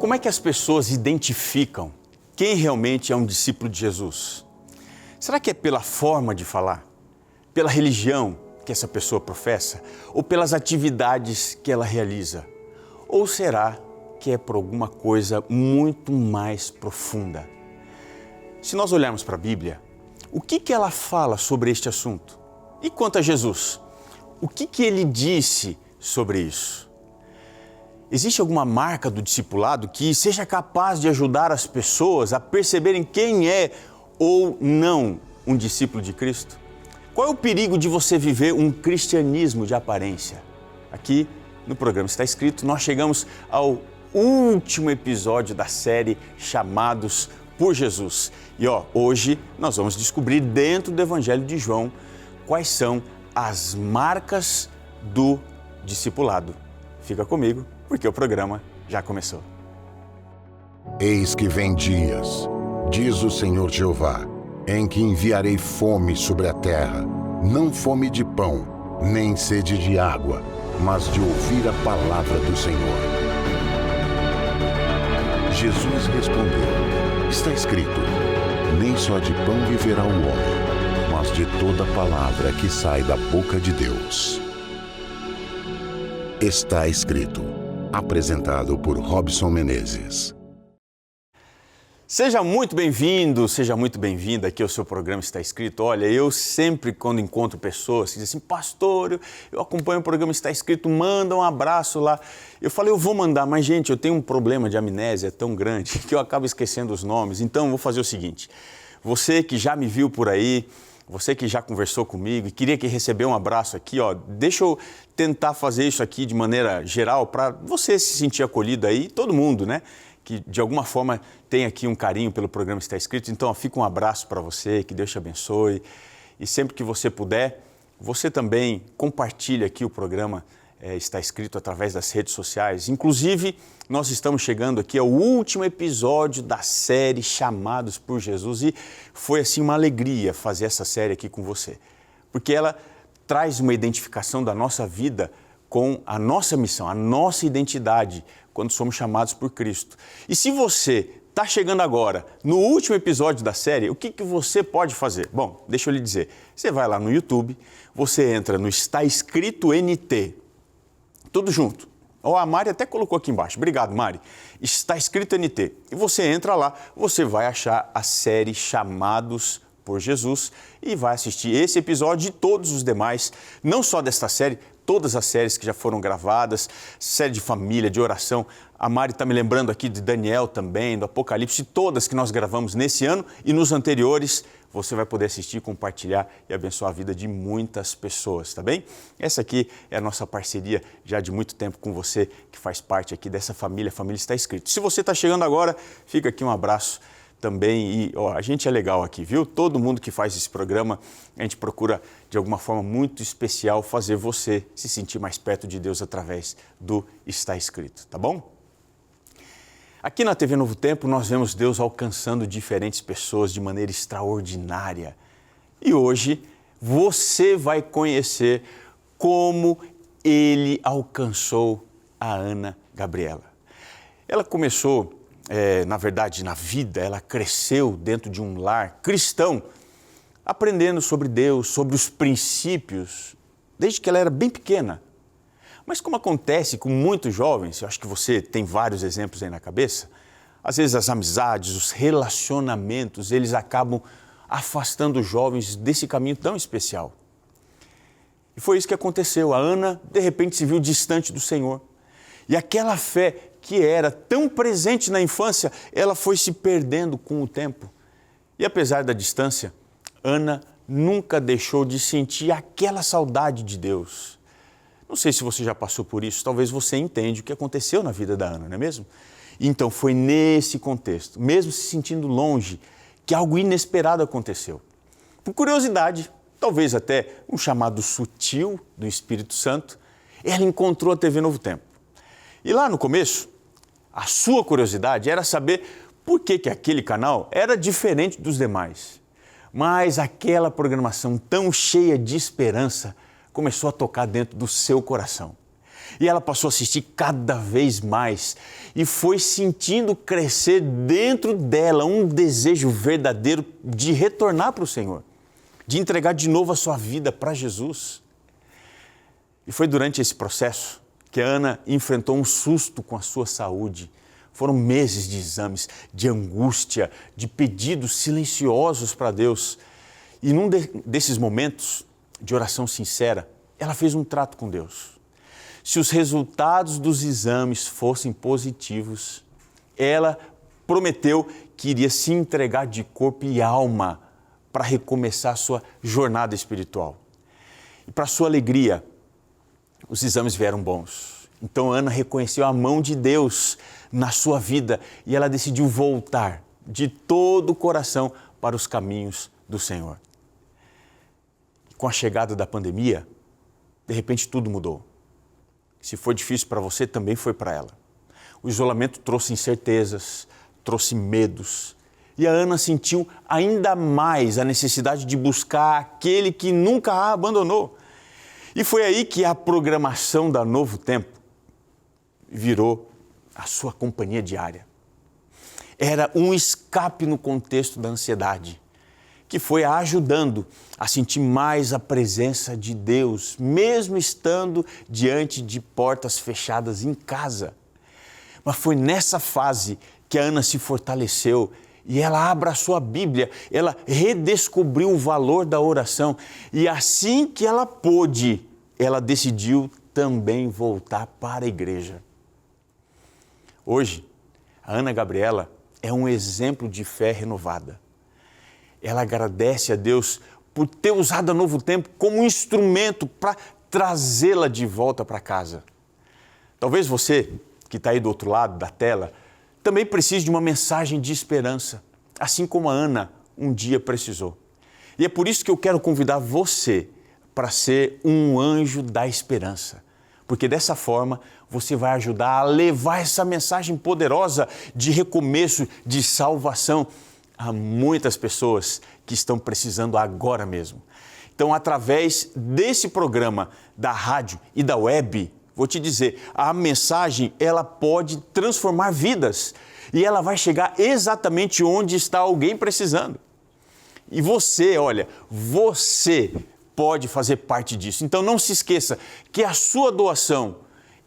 Como é que as pessoas identificam quem realmente é um discípulo de Jesus? Será que é pela forma de falar? Pela religião que essa pessoa professa? Ou pelas atividades que ela realiza? Ou será que é por alguma coisa muito mais profunda? Se nós olharmos para a Bíblia, o que ela fala sobre este assunto? E quanto a Jesus? O que ele disse sobre isso? Existe alguma marca do discipulado que seja capaz de ajudar as pessoas a perceberem quem é ou não um discípulo de Cristo? Qual é o perigo de você viver um cristianismo de aparência? Aqui no programa Está Escrito, nós chegamos ao último episódio da série Chamados por Jesus. E hoje nós vamos descobrir dentro do Evangelho de João quais são as marcas do discipulado. Fica comigo, porque o programa já começou. Eis que vem dias, diz o Senhor Jeová, em que enviarei fome sobre a terra, não fome de pão, nem sede de água, mas de ouvir a palavra do Senhor. Jesus respondeu, está escrito, nem só de pão viverá o homem, mas de toda palavra que sai da boca de Deus. Está escrito. Apresentado por Robson Menezes. Seja muito bem-vindo, seja muito bem-vinda aqui ao seu programa Está Escrito. Olha, eu sempre quando encontro pessoas que dizem assim, pastor, eu acompanho o programa Está Escrito, manda um abraço lá. Eu falei, eu vou mandar, mas gente, eu tenho um problema de amnésia tão grande que eu acabo esquecendo os nomes. Então, eu vou fazer o seguinte, você que já me viu por aí, você que já conversou comigo e queria que recebesse um abraço aqui, deixa eu tentar fazer isso aqui de maneira geral para você se sentir acolhido aí, todo mundo, né? Que de alguma forma tem aqui um carinho pelo programa Está Escrito. Então, fica um abraço para você, que Deus te abençoe. E sempre que você puder, você também compartilha aqui o programa Está Escrito através das redes sociais. Inclusive, nós estamos chegando aqui ao último episódio da série Chamados por Jesus e foi assim uma alegria fazer essa série aqui com você, porque ela traz uma identificação da nossa vida com a nossa missão, a nossa identidade quando somos chamados por Cristo. E se você está chegando agora no último episódio da série, o que você pode fazer? Bom, deixa eu lhe dizer, você vai lá no YouTube, você entra no Está Escrito NT, tudo junto. A Mari até colocou aqui embaixo. Obrigado, Mari. Está Escrito NT. E você entra lá, você vai achar a série Chamados por Jesus e vai assistir esse episódio e todos os demais, não só desta série, todas as séries que já foram gravadas, série de família, de oração. A Mari está me lembrando aqui de Daniel também, do Apocalipse, todas que nós gravamos nesse ano e nos anteriores. Você vai poder assistir, compartilhar e abençoar a vida de muitas pessoas, tá bem? Essa aqui é a nossa parceria já de muito tempo com você, que faz parte aqui dessa família, a família Está Escrito. Se você está chegando agora, fica aqui um abraço também e a gente é legal aqui, viu? Todo mundo que faz esse programa, a gente procura de alguma forma muito especial fazer você se sentir mais perto de Deus através do Está Escrito, tá bom? Aqui na TV Novo Tempo, nós vemos Deus alcançando diferentes pessoas de maneira extraordinária. E hoje, você vai conhecer como Ele alcançou a Ana Gabriela. Ela começou, na verdade, na vida, ela cresceu dentro de um lar cristão, aprendendo sobre Deus, sobre os princípios, desde que ela era bem pequena. Mas como acontece com muitos jovens, eu acho que você tem vários exemplos aí na cabeça, às vezes as amizades, os relacionamentos, eles acabam afastando os jovens desse caminho tão especial. E foi isso que aconteceu. A Ana, de repente, se viu distante do Senhor. E aquela fé que era tão presente na infância, ela foi se perdendo com o tempo. E apesar da distância, Ana nunca deixou de sentir aquela saudade de Deus. Não sei se você já passou por isso, talvez você entenda o que aconteceu na vida da Ana, não é mesmo? Então foi nesse contexto, mesmo se sentindo longe, que algo inesperado aconteceu. Por curiosidade, talvez até um chamado sutil do Espírito Santo, ela encontrou a TV Novo Tempo. E lá no começo, a sua curiosidade era saber por que aquele canal era diferente dos demais. Mas aquela programação tão cheia de esperança começou a tocar dentro do seu coração. E ela passou a assistir cada vez mais e foi sentindo crescer dentro dela um desejo verdadeiro de retornar para o Senhor, de entregar de novo a sua vida para Jesus. E foi durante esse processo que a Ana enfrentou um susto com a sua saúde. Foram meses de exames, de angústia, de pedidos silenciosos para Deus. E num desses momentos de oração sincera, ela fez um trato com Deus. Se os resultados dos exames fossem positivos, ela prometeu que iria se entregar de corpo e alma para recomeçar a sua jornada espiritual. E para sua alegria, os exames vieram bons. Então Ana reconheceu a mão de Deus na sua vida e ela decidiu voltar de todo o coração para os caminhos do Senhor. E com a chegada da pandemia, de repente tudo mudou. Se foi difícil para você, também foi para ela. O isolamento trouxe incertezas, trouxe medos. E a Ana sentiu ainda mais a necessidade de buscar aquele que nunca a abandonou. E foi aí que a programação da Novo Tempo virou a sua companhia diária. Era um escape no contexto da ansiedade, que foi a ajudando a sentir mais a presença de Deus, mesmo estando diante de portas fechadas em casa. Mas foi nessa fase que a Ana se fortaleceu e ela abraçou a Bíblia, ela redescobriu o valor da oração e assim que ela pôde, ela decidiu também voltar para a igreja. Hoje, a Ana Gabriela é um exemplo de fé renovada. Ela agradece a Deus por ter usado a Novo Tempo como um instrumento para trazê-la de volta para casa. Talvez você, que está aí do outro lado da tela, também precise de uma mensagem de esperança, assim como a Ana um dia precisou. E é por isso que eu quero convidar você para ser um anjo da esperança, porque dessa forma você vai ajudar a levar essa mensagem poderosa de recomeço, de salvação a muitas pessoas que estão precisando agora mesmo. Então, através desse programa da rádio e da web, vou te dizer, a mensagem ela pode transformar vidas e ela vai chegar exatamente onde está alguém precisando. E você, olha, você pode fazer parte disso. Então, não se esqueça que a sua doação,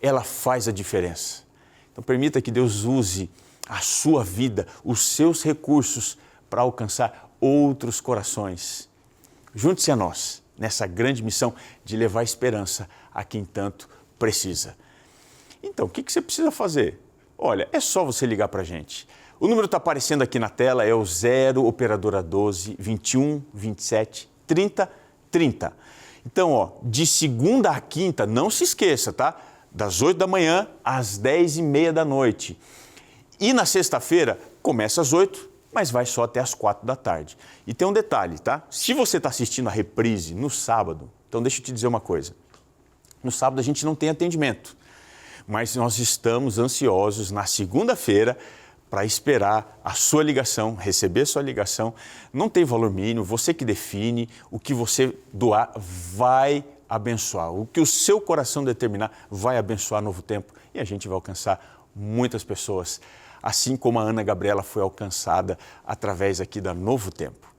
ela faz a diferença. Então, permita que Deus use a sua vida, os seus recursos para alcançar outros corações. Junte-se a nós nessa grande missão de levar esperança a quem tanto precisa. Então, o que você precisa fazer? Olha, é só você ligar para a gente. O número está aparecendo aqui na tela, é o 0 operadora 12 21 27 30 30. Então, ó, de segunda a quinta, não se esqueça, tá? Das 8 da manhã às 10h30 da noite. E na sexta-feira, começa às 8, mas vai só até às 4 da tarde. E tem um detalhe, tá? Se você está assistindo a reprise no sábado, então deixa eu te dizer uma coisa. No sábado a gente não tem atendimento, mas nós estamos ansiosos na segunda-feira para esperar a sua ligação, receber sua ligação. Não tem valor mínimo, você que define, o que você doar vai abençoar. O que o seu coração determinar vai abençoar Novo Tempo e a gente vai alcançar muitas pessoas, assim como a Ana Gabriela foi alcançada através aqui da Novo Tempo.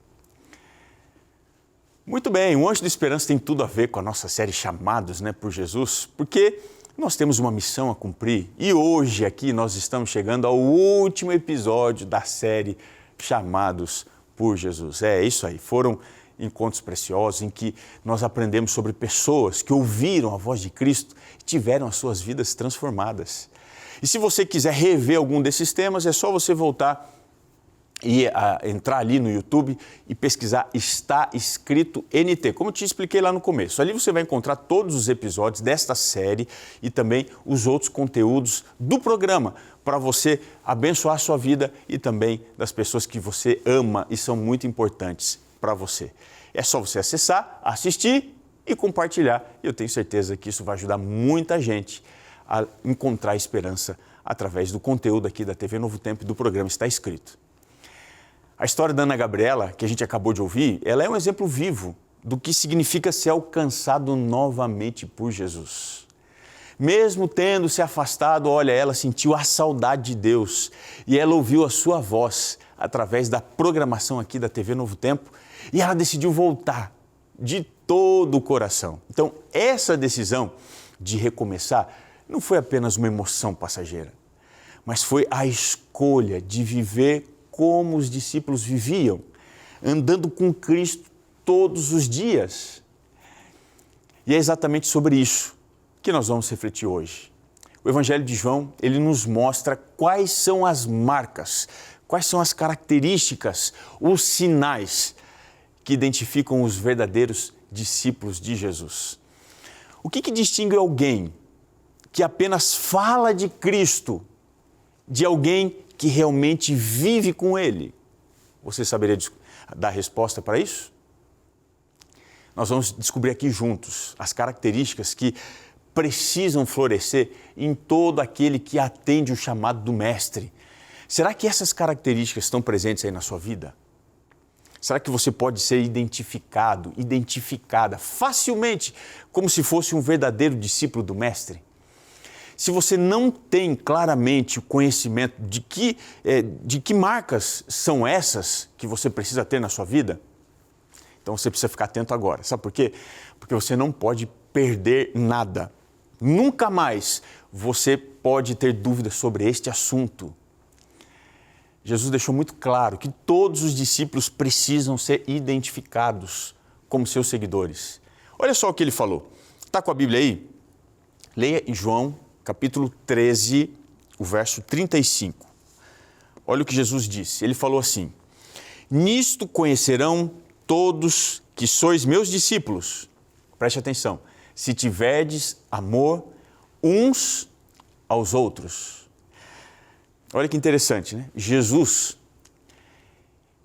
Muito bem, o Anjo da Esperança tem tudo a ver com a nossa série Chamados, por Jesus, porque nós temos uma missão a cumprir e hoje aqui nós estamos chegando ao último episódio da série Chamados por Jesus. É isso aí, foram encontros preciosos em que nós aprendemos sobre pessoas que ouviram a voz de Cristo e tiveram as suas vidas transformadas. E se você quiser rever algum desses temas, é só você voltar e entrar ali no YouTube e pesquisar Está Escrito NT, como eu te expliquei lá no começo. Ali você vai encontrar todos os episódios desta série e também os outros conteúdos do programa para você abençoar a sua vida e também das pessoas que você ama e são muito importantes para você. É só você acessar, assistir e compartilhar. Eu tenho certeza que isso vai ajudar muita gente a encontrar esperança através do conteúdo aqui da TV Novo Tempo e do programa Está Escrito. A história da Ana Gabriela, que a gente acabou de ouvir, ela é um exemplo vivo do que significa ser alcançado novamente por Jesus. Mesmo tendo se afastado, olha, ela sentiu a saudade de Deus e ela ouviu a sua voz através da programação aqui da TV Novo Tempo e ela decidiu voltar de todo o coração. Então, essa decisão de recomeçar não foi apenas uma emoção passageira, mas foi a escolha de viver como os discípulos viviam, andando com Cristo todos os dias. E é exatamente sobre isso que nós vamos refletir hoje. O Evangelho de João, ele nos mostra quais são as marcas, quais são as características, os sinais que identificam os verdadeiros discípulos de Jesus. O que distingue alguém que apenas fala de Cristo de alguém que realmente vive com Ele? Você saberia dar resposta para isso? Nós vamos descobrir aqui juntos as características que precisam florescer em todo aquele que atende o chamado do Mestre. Será que essas características estão presentes aí na sua vida? Será que você pode ser identificado, identificada facilmente como se fosse um verdadeiro discípulo do Mestre? Se você não tem claramente o conhecimento de que marcas são essas que você precisa ter na sua vida, então você precisa ficar atento agora. Sabe por quê? Porque você não pode perder nada. Nunca mais você pode ter dúvidas sobre este assunto. Jesus deixou muito claro que todos os discípulos precisam ser identificados como seus seguidores. Olha só o que ele falou. Está com a Bíblia aí? Leia em João, capítulo 13, o verso 35. Olha o que Jesus disse. Ele falou assim: nisto conhecerão todos que sois meus discípulos. Preste atenção. Se tiverdes amor uns aos outros. Olha que interessante, né? Jesus,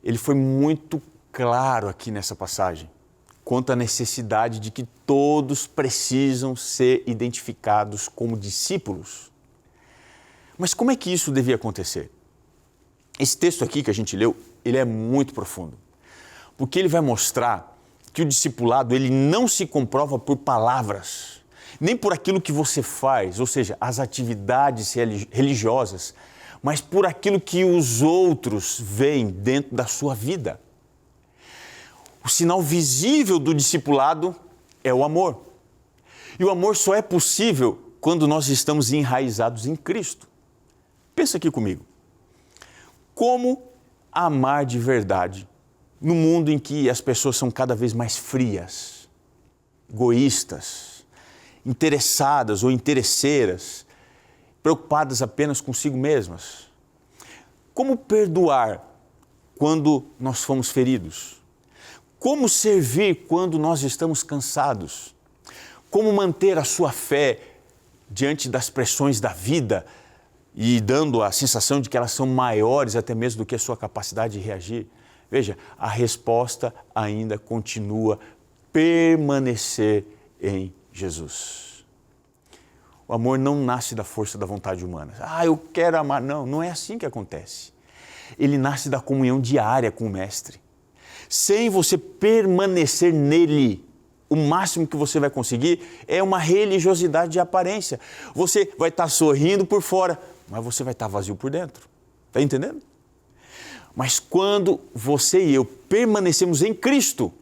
ele foi muito claro aqui nessa passagem quanto à necessidade de que todos precisam ser identificados como discípulos. Mas como é que isso devia acontecer? Esse texto aqui que a gente leu, ele é muito profundo, porque ele vai mostrar que o discipulado, ele não se comprova por palavras, nem por aquilo que você faz, ou seja, as atividades religiosas, mas por aquilo que os outros veem dentro da sua vida. O sinal visível do discipulado é o amor. E o amor só é possível quando nós estamos enraizados em Cristo. Pensa aqui comigo. Como amar de verdade no mundo em que as pessoas são cada vez mais frias, egoístas, interessadas ou interesseiras, preocupadas apenas consigo mesmas? Como perdoar quando nós fomos feridos? Como servir quando nós estamos cansados? Como manter a sua fé diante das pressões da vida e dando a sensação de que elas são maiores até mesmo do que a sua capacidade de reagir? Veja, a resposta ainda continua permanecer em Jesus. O amor não nasce da força da vontade humana. Eu quero amar. Não, não é assim que acontece. Ele nasce da comunhão diária com o Mestre. Sem você permanecer nele, o máximo que você vai conseguir é uma religiosidade de aparência. Você vai estar sorrindo por fora, mas você vai estar vazio por dentro. Está entendendo? Mas quando você e eu permanecemos em Cristo,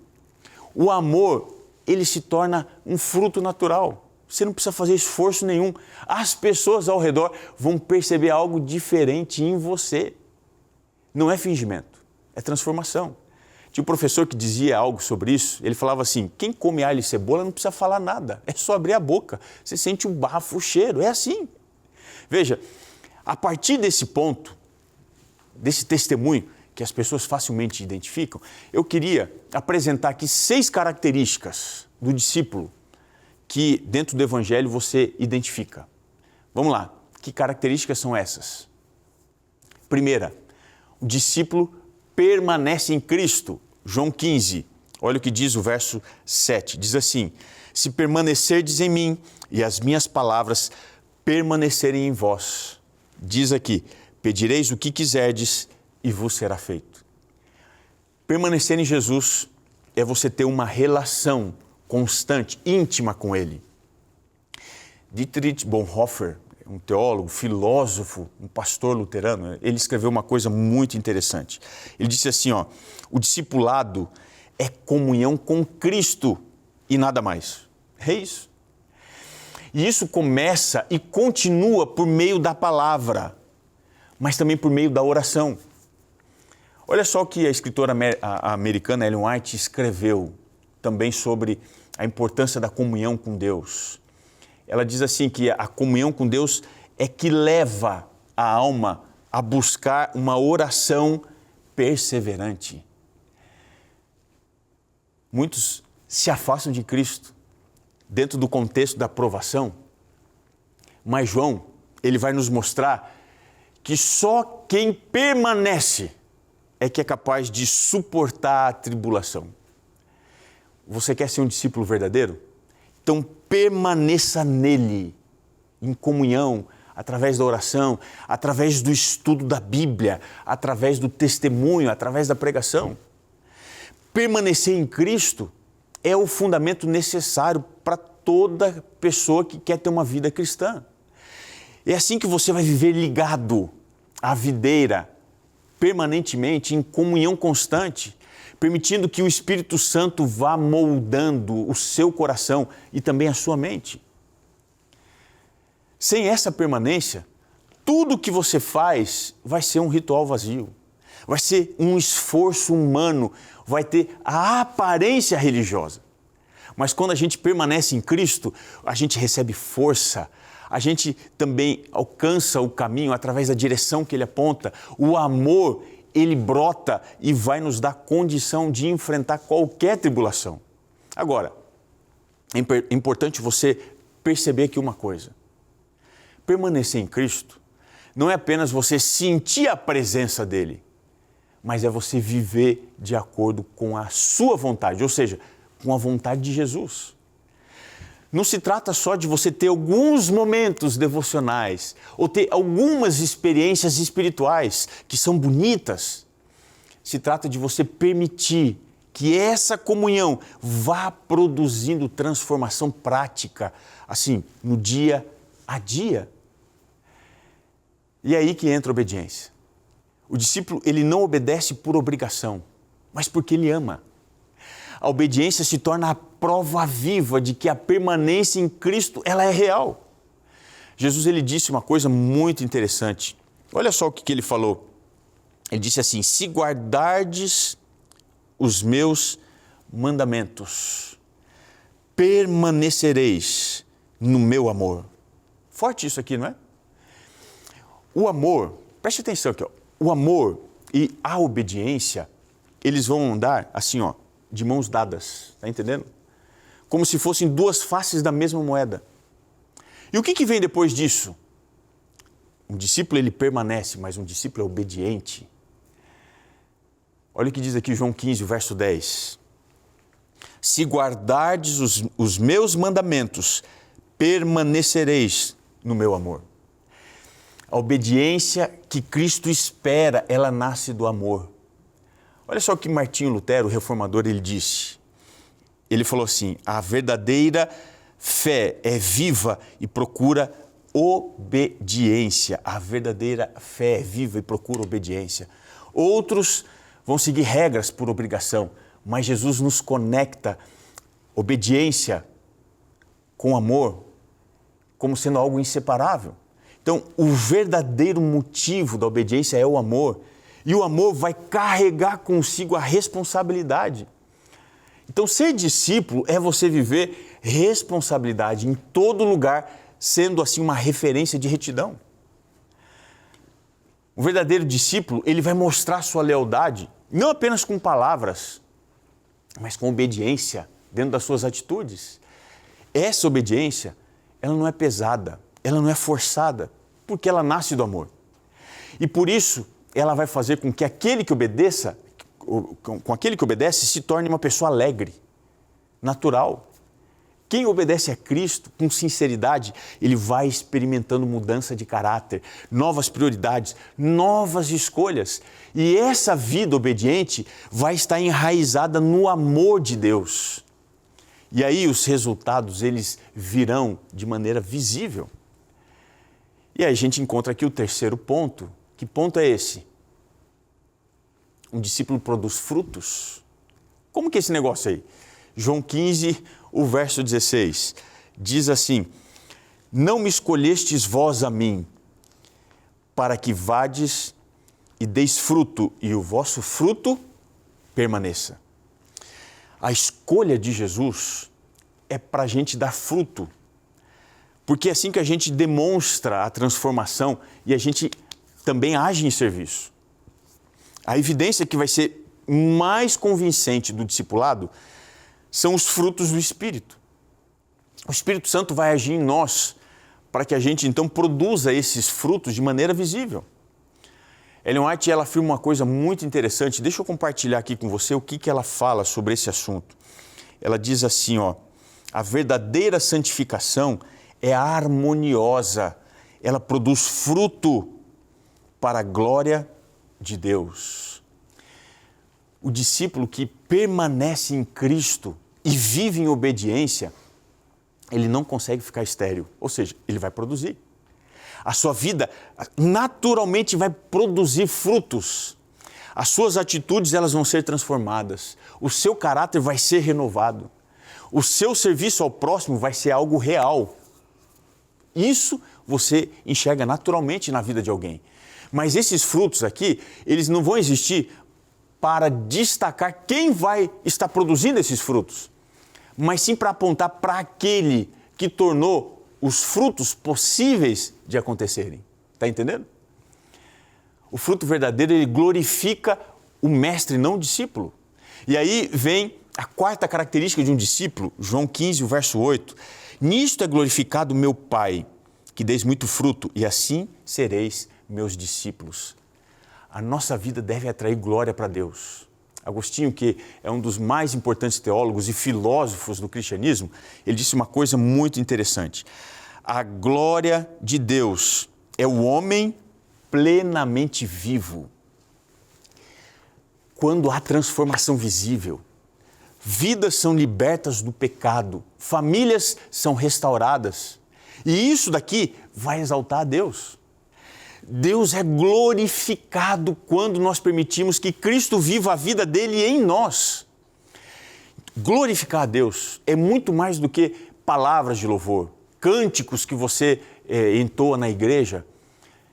o amor, ele se torna um fruto natural. Você não precisa fazer esforço nenhum. As pessoas ao redor vão perceber algo diferente em você. Não é fingimento, é transformação. Tinha um professor que dizia algo sobre isso. Ele falava assim: quem come alho e cebola não precisa falar nada, é só abrir a boca. Você sente o bafo, o cheiro, é assim. Veja, a partir desse ponto, desse testemunho que as pessoas facilmente identificam, eu queria apresentar aqui 6 características do discípulo que dentro do Evangelho você identifica. Vamos lá, que características são essas? Primeira, o discípulo permanece em Cristo. João 15, olha o que diz o verso 7, diz assim: se permanecerdes em mim e as minhas palavras permanecerem em vós, diz aqui, pedireis o que quiserdes e vos será feito. Permanecer em Jesus é você ter uma relação constante, íntima com Ele. Dietrich Bonhoeffer, um teólogo, filósofo, um pastor luterano, ele escreveu uma coisa muito interessante. Ele disse assim, ó, o discipulado é comunhão com Cristo e nada mais. É isso. E isso começa e continua por meio da palavra, mas também por meio da oração. Olha só o que a escritora americana Ellen White escreveu também sobre a importância da comunhão com Deus. Ela diz assim que a comunhão com Deus é que leva a alma a buscar uma oração perseverante. Muitos se afastam de Cristo dentro do contexto da provação, mas João, ele vai nos mostrar que só quem permanece é que é capaz de suportar a tribulação. Você quer ser um discípulo verdadeiro? Então permaneça nele, em comunhão, através da oração, através do estudo da Bíblia, através do testemunho, através da pregação. Permanecer em Cristo é o fundamento necessário para toda pessoa que quer ter uma vida cristã. É assim que você vai viver ligado à videira, permanentemente, em comunhão constante, permitindo que o Espírito Santo vá moldando o seu coração e também a sua mente. Sem essa permanência, tudo que você faz vai ser um ritual vazio, vai ser um esforço humano, vai ter a aparência religiosa. Mas quando a gente permanece em Cristo, a gente recebe força, a gente também alcança o caminho através da direção que Ele aponta, o amor, ele brota e vai nos dar condição de enfrentar qualquer tribulação. Agora, é importante você perceber aqui uma coisa. Permanecer em Cristo não é apenas você sentir a presença dEle, mas é você viver de acordo com a sua vontade, ou seja, com a vontade de Jesus. Não se trata só de você ter alguns momentos devocionais ou ter algumas experiências espirituais que são bonitas. Se trata de você permitir que essa comunhão vá produzindo transformação prática, assim, no dia a dia. E é aí que entra a obediência. O discípulo, ele não obedece por obrigação, mas porque ele ama. A obediência se torna a prova viva de que a permanência em Cristo, ela é real. Jesus, ele disse uma coisa muito interessante. Olha só o que ele falou. Ele disse assim, se guardardes os meus mandamentos, permanecereis no meu amor. Forte isso aqui, não é? O amor, preste atenção aqui, ó. O amor e a obediência, eles vão andar assim, ó, de mãos dadas, tá entendendo? Como se fossem duas faces da mesma moeda. E o que vem depois disso? Um discípulo, ele permanece, mas um discípulo é obediente. Olha o que diz aqui João 15, verso 10. Se guardardes os meus mandamentos, permanecereis no meu amor. A obediência que Cristo espera, ela nasce do amor. Olha só o que Martinho Lutero, o reformador, ele disse. Ele falou assim, a verdadeira fé é viva e procura obediência. A verdadeira fé é viva e procura obediência. Outros vão seguir regras por obrigação, mas Jesus nos conecta obediência com amor como sendo algo inseparável. Então, o verdadeiro motivo da obediência é o amor. E o amor vai carregar consigo a responsabilidade. Então, ser discípulo é você viver responsabilidade em todo lugar, sendo assim uma referência de retidão. O verdadeiro discípulo, ele vai mostrar sua lealdade, não apenas com palavras, mas com obediência dentro das suas atitudes. Essa obediência, ela não é pesada, ela não é forçada, porque ela nasce do amor. E por isso, ela vai fazer com que aquele que obedeça, com aquele que obedece, se torne uma pessoa alegre, natural. Quem obedece a Cristo com sinceridade, ele vai experimentando mudança de caráter, novas prioridades, novas escolhas. E essa vida obediente vai estar enraizada no amor de Deus. E aí os resultados, eles virão de maneira visível. E aí a gente encontra aqui o terceiro ponto. Que ponto é esse? Um discípulo produz frutos. Como que é esse negócio aí? João 15, o verso 16, diz assim: não me escolhestes vós a mim, para que vades e deis fruto, e o vosso fruto permaneça. A escolha de Jesus é para a gente dar fruto, porque é assim que a gente demonstra a transformação e a gente também age em serviço. A evidência que vai ser mais convincente do discipulado são os frutos do Espírito. O Espírito Santo vai agir em nós para que a gente então produza esses frutos de maneira visível. Ellen White, ela afirma uma coisa muito interessante. Deixa eu compartilhar aqui com você o que ela fala sobre esse assunto. Ela diz assim, a verdadeira santificação é harmoniosa. Ela produz fruto para a glória de Deus. O discípulo que permanece em Cristo e vive em obediência, ele não consegue ficar estéril, ou seja, ele vai produzir. A sua vida naturalmente vai produzir frutos. As suas atitudes, elas vão ser transformadas. O seu caráter vai ser renovado. O seu serviço ao próximo vai ser algo real. Isso você enxerga naturalmente na vida de alguém. Mas esses frutos aqui, eles não vão existir para destacar quem vai estar produzindo esses frutos, mas sim para apontar para aquele que tornou os frutos possíveis de acontecerem. Está entendendo? O fruto verdadeiro, ele glorifica o mestre, não o discípulo. E aí vem a quarta característica de um discípulo, João 15, o verso 8. Nisto é glorificado meu Pai, que deis muito fruto, e assim sereis meus discípulos. A nossa vida deve atrair glória para Deus. Agostinho, que é um dos mais importantes teólogos e filósofos do cristianismo, ele disse uma coisa muito interessante. A glória de Deus é o homem plenamente vivo. Quando há transformação visível, vidas são libertas do pecado, famílias são restauradas. E isso daqui vai exaltar a Deus. Deus é glorificado quando nós permitimos que Cristo viva a vida dele em nós. Glorificar a Deus é muito mais do que palavras de louvor, cânticos que você entoa na igreja.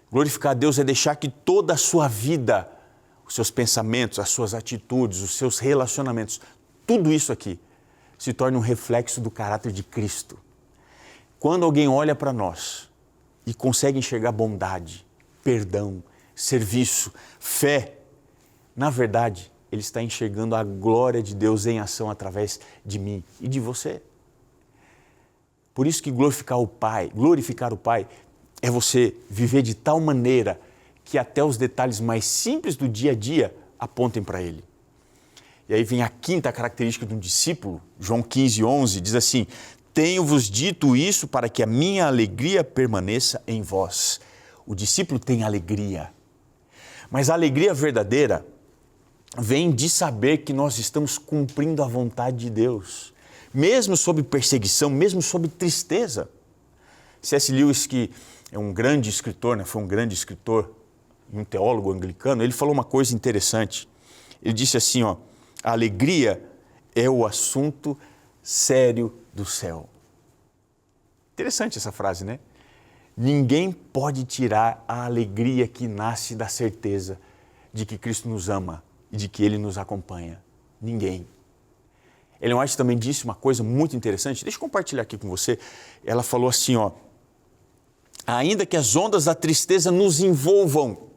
Glorificar a Deus é deixar que toda a sua vida, os seus pensamentos, as suas atitudes, os seus relacionamentos, tudo isso aqui se torne um reflexo do caráter de Cristo. Quando alguém olha para nós e consegue enxergar bondade, perdão, serviço, fé, na verdade, ele está enxergando a glória de Deus em ação através de mim e de você. Por isso que glorificar o Pai é você viver de tal maneira que até os detalhes mais simples do dia a dia apontem para Ele. E aí vem a quinta característica de um discípulo, João 15, 11, diz assim: tenho-vos dito isso para que a minha alegria permaneça em vós. O discípulo tem alegria, mas a alegria verdadeira vem de saber que nós estamos cumprindo a vontade de Deus, mesmo sob perseguição, mesmo sob tristeza. C.S. Lewis, que é um grande escritor, foi um grande escritor e um teólogo anglicano, ele falou uma coisa interessante. Ele disse assim, a alegria é o assunto sério do céu. Interessante essa frase, né? Ninguém pode tirar a alegria que nasce da certeza de que Cristo nos ama e de que Ele nos acompanha. Ninguém. Ellen White também disse uma coisa muito interessante, deixa eu compartilhar aqui com você. Ela falou assim, ainda que as ondas da tristeza nos envolvam,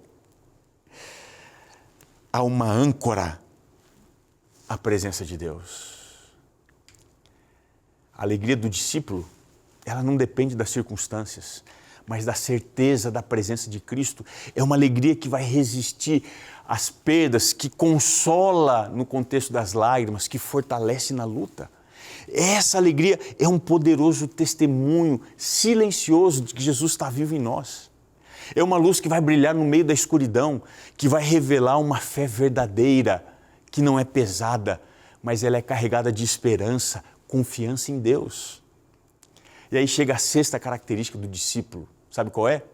há uma âncora, a presença de Deus. A alegria do discípulo, ela não depende das circunstâncias, mas da certeza da presença de Cristo. É uma alegria que vai resistir às perdas, que consola no contexto das lágrimas, que fortalece na luta. Essa alegria é um poderoso testemunho silencioso de que Jesus está vivo em nós. É uma luz que vai brilhar no meio da escuridão, que vai revelar uma fé verdadeira, que não é pesada, mas ela é carregada de esperança, confiança em Deus. E aí chega a sexta característica do discípulo. Sabe qual é?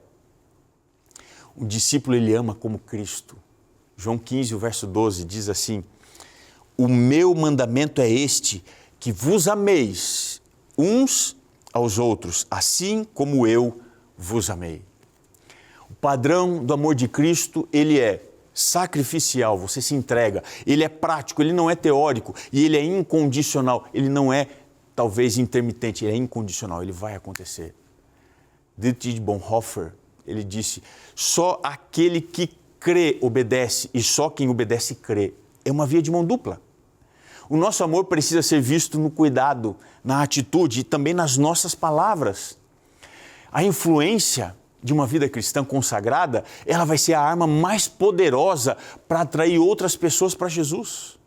O discípulo, ele ama como Cristo. João 15, o verso 12, diz assim: o meu mandamento é este, que vos ameis uns aos outros, assim como eu vos amei. O padrão do amor de Cristo, ele é sacrificial, você se entrega. Ele é prático, ele não é teórico e ele é incondicional. Ele não é, talvez, intermitente, ele é incondicional, ele vai acontecer. Dietrich Bonhoeffer, ele disse, só aquele que crê obedece e só quem obedece crê. É uma via de mão dupla. O nosso amor precisa ser visto no cuidado, na atitude e também nas nossas palavras. A influência de uma vida cristã consagrada, ela vai ser a arma mais poderosa para atrair outras pessoas para Jesus.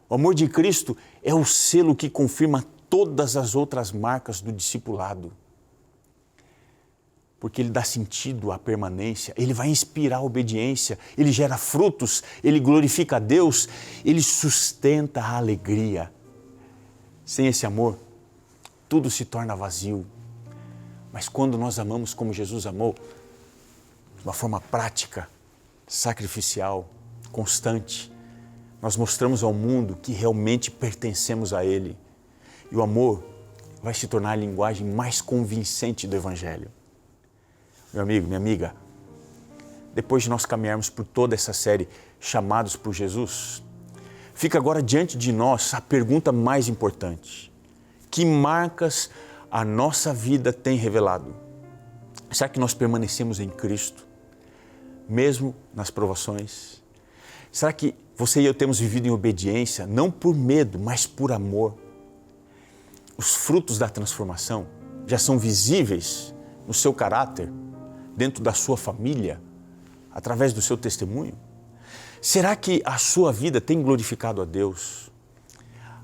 O amor de Cristo é o selo que confirma todas as outras marcas do discipulado. Porque ele dá sentido à permanência, ele vai inspirar a obediência, ele gera frutos, ele glorifica a Deus, ele sustenta a alegria. Sem esse amor, tudo se torna vazio. Mas quando nós amamos como Jesus amou, de uma forma prática, sacrificial, constante, nós mostramos ao mundo que realmente pertencemos a Ele. E o amor vai se tornar a linguagem mais convincente do Evangelho. Meu amigo, minha amiga, depois de nós caminharmos por toda essa série Chamados por Jesus, fica agora diante de nós a pergunta mais importante. Que marcas a nossa vida tem revelado? Será que nós permanecemos em Cristo, mesmo nas provações? Será que você e eu temos vivido em obediência, não por medo, mas por amor? Os frutos da transformação já são visíveis no seu caráter, dentro da sua família, através do seu testemunho? Será que a sua vida tem glorificado a Deus?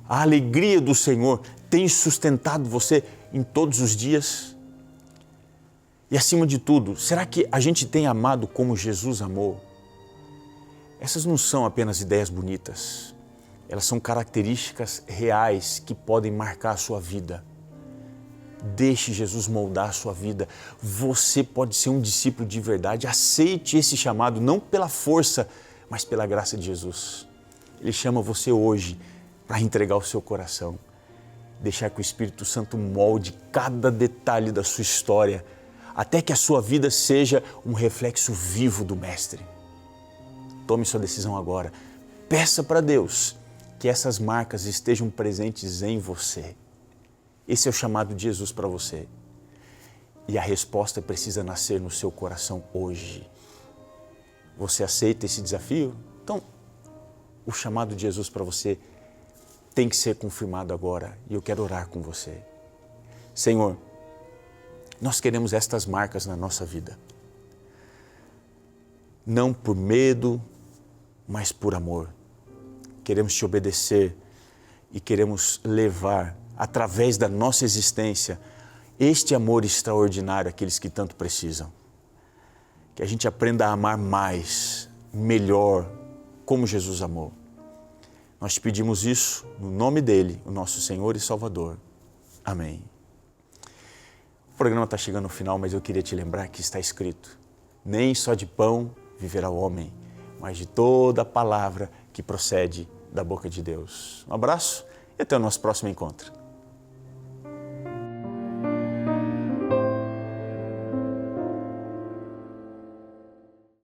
A alegria do Senhor tem sustentado você em todos os dias? E acima de tudo, será que a gente tem amado como Jesus amou? Essas não são apenas ideias bonitas, elas são características reais que podem marcar a sua vida. Deixe Jesus moldar a sua vida. Você pode ser um discípulo de verdade. Aceite esse chamado, não pela força, mas pela graça de Jesus. Ele chama você hoje para entregar o seu coração. Deixar que o Espírito Santo molde cada detalhe da sua história, até que a sua vida seja um reflexo vivo do Mestre. Tome sua decisão agora. Peça para Deus que essas marcas estejam presentes em você. Esse é o chamado de Jesus para você. E a resposta precisa nascer no seu coração hoje. Você aceita esse desafio? Então, o chamado de Jesus para você tem que ser confirmado agora. E eu quero orar com você. Senhor, nós queremos estas marcas na nossa vida. Não por medo, mas por amor. Queremos te obedecer e queremos levar através da nossa existência, este amor extraordinário àqueles que tanto precisam. Que a gente aprenda a amar mais, melhor, como Jesus amou. Nós te pedimos isso no nome dele, o nosso Senhor e Salvador. Amém. O programa está chegando ao final, mas eu queria te lembrar que está escrito: nem só de pão viverá o homem, mas de toda a palavra que procede da boca de Deus. Um abraço e até o nosso próximo encontro.